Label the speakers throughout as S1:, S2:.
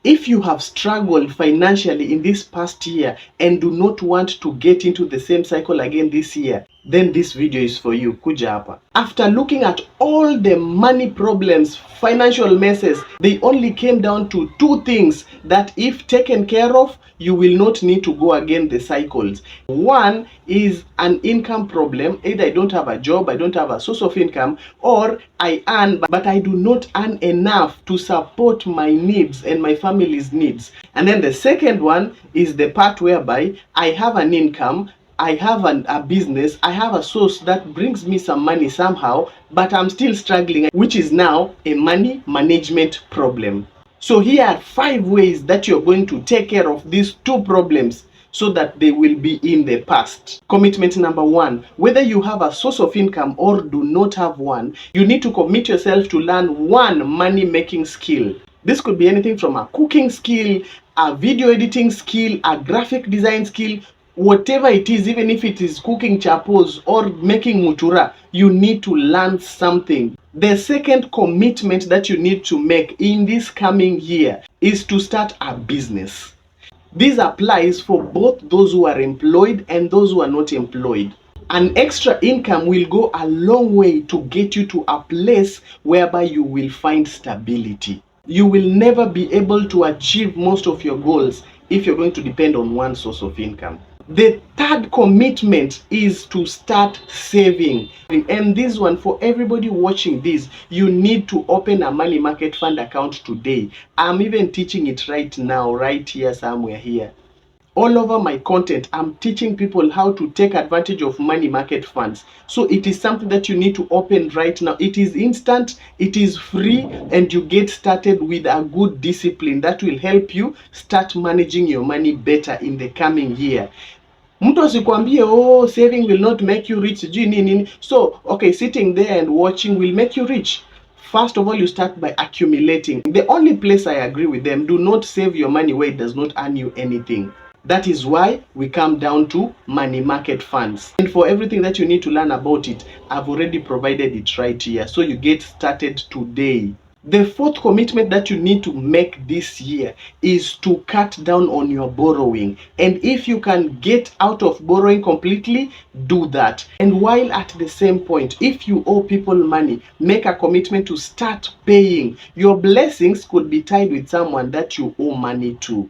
S1: If you have struggled financially in this past year and do not want to get into the same cycle again this year, then this video is for you. Kuja hapa. After looking at all the money problems, financial messes, they only came down to two things that if taken care of, you will not need to go again the cycles. One is an income problem. Either I don't have a job, I don't have a source of income, or I earn but I do not earn enough to support my needs and my family's needs. And then the second one is the part whereby I have an income, I have a business, I have a source that brings me some money somehow, but I'm still struggling, which is now a money management problem. So here are 5 ways that you're going to take care of these two problems so that they will be in the past. Commitment number 1, whether you have a source of income or do not have one, you need to commit yourself to learn one money making skill. This could be anything from a cooking skill, a video editing skill, a graphic design skill, whatever it is. Even if it is cooking chapos or making mutura, you need to learn something. The second commitment that you need to make in this coming year is to start a business. This applies for both those who are employed and those who are not employed. An extra income will go a long way to get you to a place whereby you will find stability. You will never be able to achieve most of your goals if you're going to depend on one source of income. The third commitment is to start saving. And this one, for everybody watching this, you need to open a money market fund account today. I'm even teaching it right now, right here, somewhere here. All over my content, I'm teaching people how to take advantage of money market funds. So it is something that you need to open right now. It is instant, it is free, and you get started with a good discipline that will help you start managing your money better in the coming year. Mtu asikwambie, oh, saving will not make you rich, nini. So, okay, sitting there and watching will make you rich. First of all, you start by accumulating. The only place I agree with them, do not save your money where it does not earn you anything. That is why we come down to money market funds. And for everything that you need to learn about it, I've already provided it right here. So you get started today. The fourth commitment that you need to make this year is to cut down on your borrowing. And if you can get out of borrowing completely, do that. And while at the same point, if you owe people money, make a commitment to start paying. Your blessings could be tied with someone that you owe money to.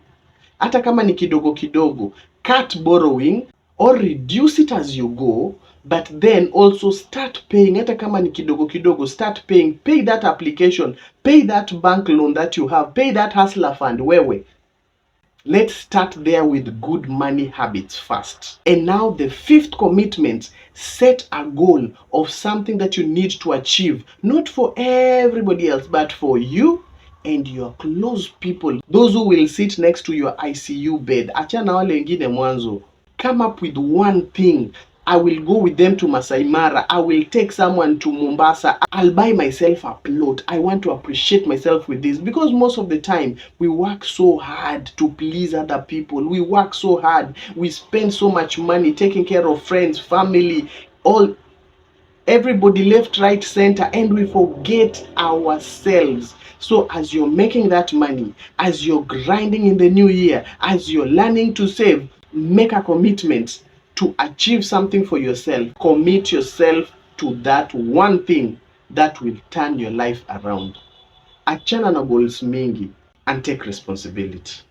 S1: Hata kama ni kidogo kidogo, cut borrowing or reduce it as you go, but then also start paying. Hata kama ni kidogo kidogo, start paying. Pay that application, pay that bank loan that you have, pay that hustler fund. Wewe. Let's start there with good money habits first. And now the fifth commitment, set a goal of something that you need to achieve, not for everybody else, but for you and your close people, those who will sit next to your ICU bed. Achana wale wengine mwanzo. Come up with one thing. I will go with them to Masai Mara. I will take someone to Mombasa. I'll buy myself a plot. I want to appreciate myself with this, because most of the time we work so hard to please other people. We work so hard. We spend so much money taking care of friends, family, everybody, left, right, center, and we forget ourselves. So as you're making that money, as you're grinding in the new year, as you're learning to save, make a commitment to achieve something for yourself. Commit yourself to that one thing that will turn your life around. Achana na goals mingi and take responsibility.